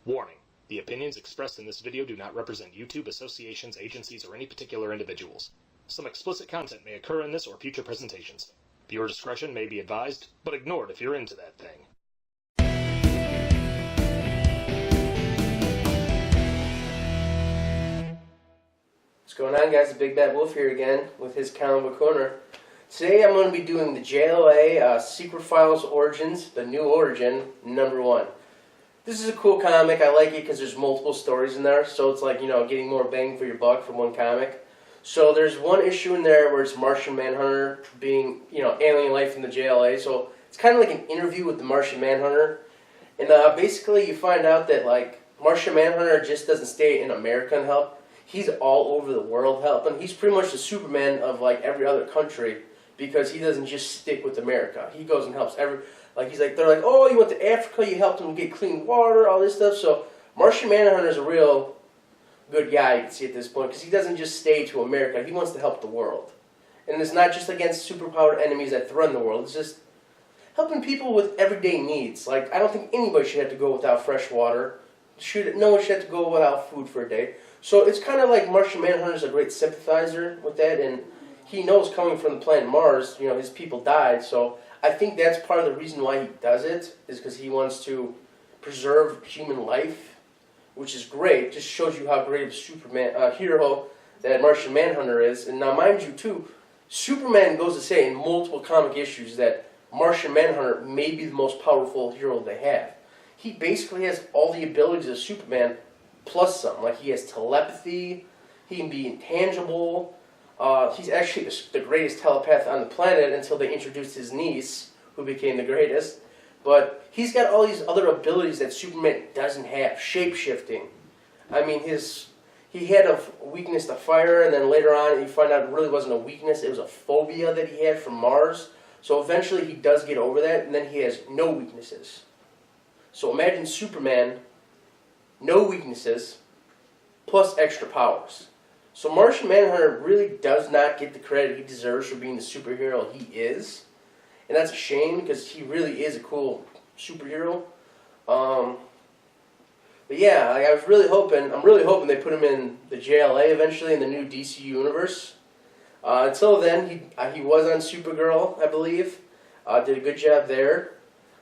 Warning: the opinions expressed in this video do not represent YouTube, associations, agencies, or any particular individuals. Some explicit content may occur in this or future presentations. Viewer discretion may be advised, but ignored if you're into that thing. What's going on, guys? The Big Bad Wolf here again with his comic book corner. Today I'm going to be doing the JLA Secret Files Origins, the New Origin, #1. This is a cool comic. I like it because there's multiple stories in there, so it's like, you know, getting more bang for your buck from one comic. So there's one issue in there where it's Martian Manhunter being, you know, alien life in the JLA. So it's kind of like an interview with the Martian Manhunter. And basically you find out that, like, Martian Manhunter just doesn't stay in America and help. He's all over the world helping. He's pretty much the Superman of, like, every other country because he doesn't just stick with America. He goes and helps every... Like, he's like, they're like, oh, you went to Africa, you helped him get clean water, all this stuff. So Martian Manhunter is a real good guy, you can see at this point, because he doesn't just stay to America. He wants to help the world. And it's not just against superpowered enemies that threaten the world. It's just helping people with everyday needs. Like, I don't think anybody should have to go without fresh water. No one should have to go without food for a day. So it's kind of like Martian Manhunter is a great sympathizer with that, and he knows coming from the planet Mars, you know, his people died, so I think that's part of the reason why he does it, is because he wants to preserve human life, which is great. Just shows you how great of a Superman hero that Martian Manhunter is. And now, mind you, too, Superman goes to say in multiple comic issues that Martian Manhunter may be the most powerful hero they have. He basically has all the abilities of Superman, plus some. Like, he has telepathy, he can be intangible. He's actually the greatest telepath on the planet until they introduced his niece, who became the greatest. But he's got all these other abilities that Superman doesn't have. Shape-shifting. I mean, he had a weakness to fire, and then later on you find out it really wasn't a weakness. It was a phobia that he had from Mars. So eventually he does get over that, and then he has no weaknesses. So imagine Superman, no weaknesses, plus extra powers. So Martian Manhunter really does not get the credit he deserves for being the superhero he is. And that's a shame because he really is a cool superhero. But yeah, I'm really hoping they put him in the JLA eventually in the new DC universe. Until then, he was on Supergirl, I believe. Did a good job there.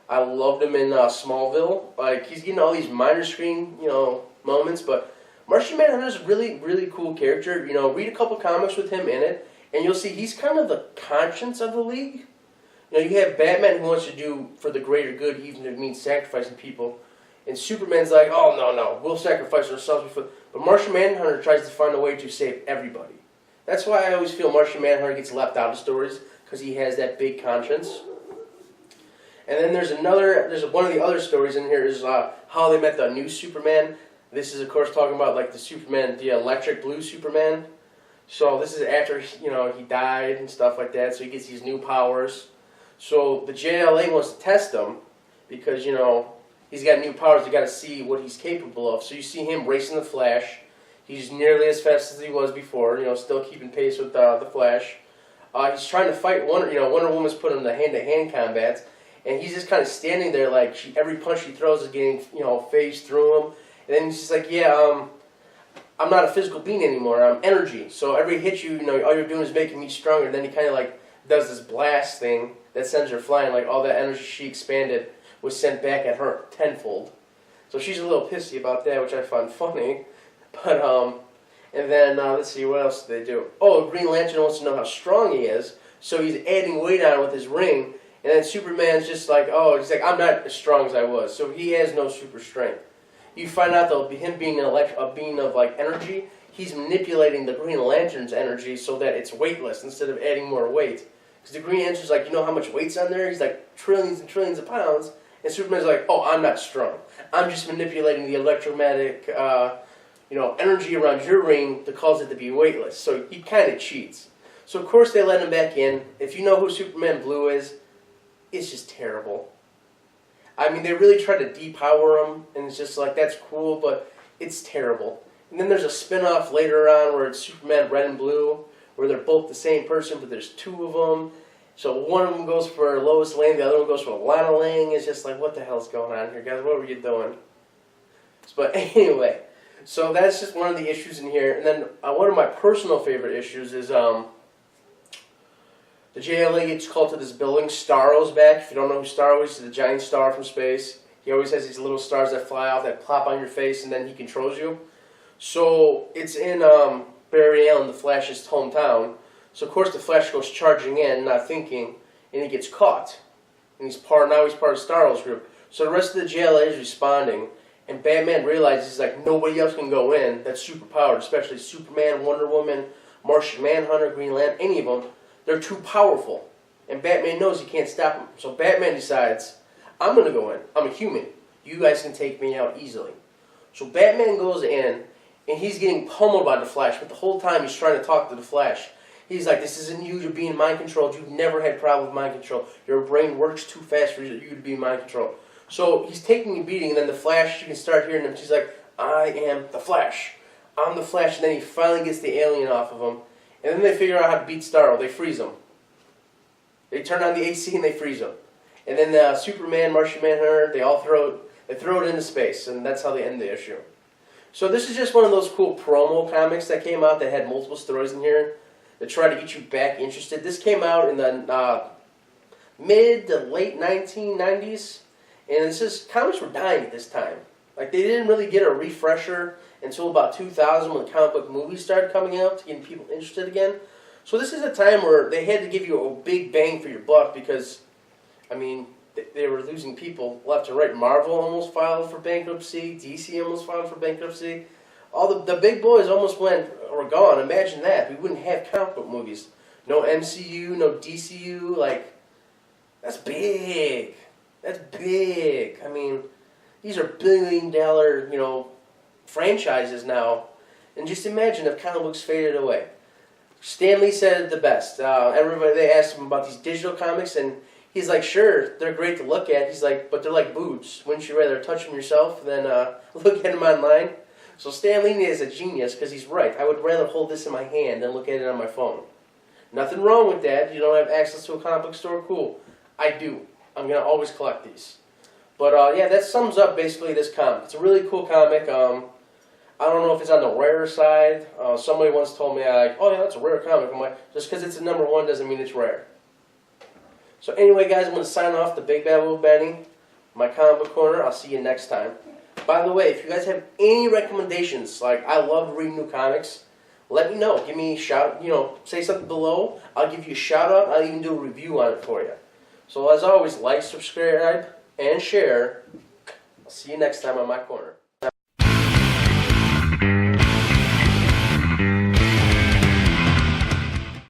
I loved him in Smallville. Like, he's getting all these minor screen, you know, moments, but Martian Manhunter is a really, really cool character. You know, read a couple comics with him in it, and you'll see he's kind of the conscience of the League. You know, you have Batman who wants to do for the greater good, even if it means sacrificing people. And Superman's like, oh, no, we'll sacrifice ourselves before. But Martian Manhunter tries to find a way to save everybody. That's why I always feel Martian Manhunter gets left out of stories, because he has that big conscience. And then there's one of the other stories in here is how they met the new Superman. This is, of course, talking about, like, the Superman, the electric blue Superman. So this is after, you know, he died and stuff like that, so he gets these new powers. So the JLA wants to test him because, you know, he's got new powers. They got to see what he's capable of. So you see him racing the Flash. He's nearly as fast as he was before, you know, still keeping pace with the Flash. He's trying to fight Wonder Woman's put him in the hand-to-hand combats, and he's just kind of standing there like every punch he throws is getting, you know, phased through him. And then he's just like, yeah, I'm not a physical being anymore. I'm energy. So every hit you know, all you're doing is making me stronger. And then he kind of like does this blast thing that sends her flying. Like all that energy she expanded was sent back at her tenfold. So she's a little pissy about that, which I find funny. But and then let's see, what else did they do? Oh, Green Lantern wants to know how strong he is, so he's adding weight on with his ring. And then Superman's just like, oh, he's like, I'm not as strong as I was. So he has no super strength. You find out, though, him being a being of, like, energy, he's manipulating the Green Lantern's energy so that it's weightless instead of adding more weight. Because the Green Lantern's like, you know how much weight's on there? He's like, trillions and trillions of pounds. And Superman's like, oh, I'm not strong. I'm just manipulating the electromagnetic, you know, energy around your ring to cause it to be weightless. So he kind of cheats. So, of course, they let him back in. If you know who Superman Blue is, it's just terrible. I mean, they really try to depower him, and it's just like, that's cool, but it's terrible. And then there's a spin-off later on where it's Superman Red and Blue, where they're both the same person, but there's two of them. So one of them goes for Lois Lane, the other one goes for Lana Lang. It's just like, what the hell's going on here, guys? What were you doing? But anyway, so that's just one of the issues in here. And then one of my personal favorite issues is the JLA gets called to this building. Starro's back. If you don't know who Starro is, he's the giant star from space. He always has these little stars that fly off, that plop on your face, and then he controls you. So it's in Barry Allen, the Flash's hometown. So of course the Flash goes charging in, not thinking, and he gets caught. And now he's part of Starro's group. So the rest of the JLA is responding, and Batman realizes like nobody else can go in that's superpowered, especially Superman, Wonder Woman, Martian Manhunter, Green Lantern, any of them. They're too powerful, and Batman knows he can't stop them. So Batman decides, I'm going to go in. I'm a human. You guys can take me out easily. So Batman goes in, and he's getting pummeled by the Flash, but the whole time he's trying to talk to the Flash. He's like, this isn't you, you're being mind controlled. You've never had problem with mind control. Your brain works too fast for you to be mind controlled. So he's taking a beating, and then the Flash, you can start hearing him. She's like, I am the Flash. I'm the Flash. And then he finally gets the alien off of him. And then they figure out how to beat Starro. They freeze him. They turn on the AC and they freeze him. And then Superman, Martian Manhunter, they throw it into space, and that's how they end the issue. So this is just one of those cool promo comics that came out that had multiple stories in here that try to get you back interested. This came out in the mid to late 1990s, and this is comics were dying at this time. Like they didn't really get a refresher until about 2000 when comic book movies started coming out to get people interested again. So this is a time where they had to give you a big bang for your buck because, I mean, they were losing people left and right. Marvel almost filed for bankruptcy. DC almost filed for bankruptcy. All the big boys almost were gone. Imagine that. We wouldn't have comic book movies. No MCU, no DCU. Like, that's big. That's big. I mean, these are billion-dollar, franchises now. And just imagine if comic books faded away. Stan Lee said it the best. They asked him about these digital comics, and he's like, sure, they're great to look at. He's like, but they're like boobs. Wouldn't you rather touch them yourself than look at them online? So Stan Lee is a genius because he's right. I would rather hold this in my hand than look at it on my phone. Nothing wrong with that. You don't have access to a comic book store? Cool. I do. I'm going to always collect these. But yeah, that sums up basically this comic. It's a really cool comic. I don't know if it's on the rare side. Somebody once told me, oh yeah, that's a rare comic. I'm like, just because it's a #1 doesn't mean it's rare. So anyway, guys, I'm going to sign off the Big Bad Wolf Benny, my comic book corner. I'll see you next time. By the way, if you guys have any recommendations, like I love reading new comics, let me know. Give me a shout, say something below. I'll give you a shout out. I'll even do a review on it for you. So as always, like, subscribe, and share. I'll see you next time on my corner.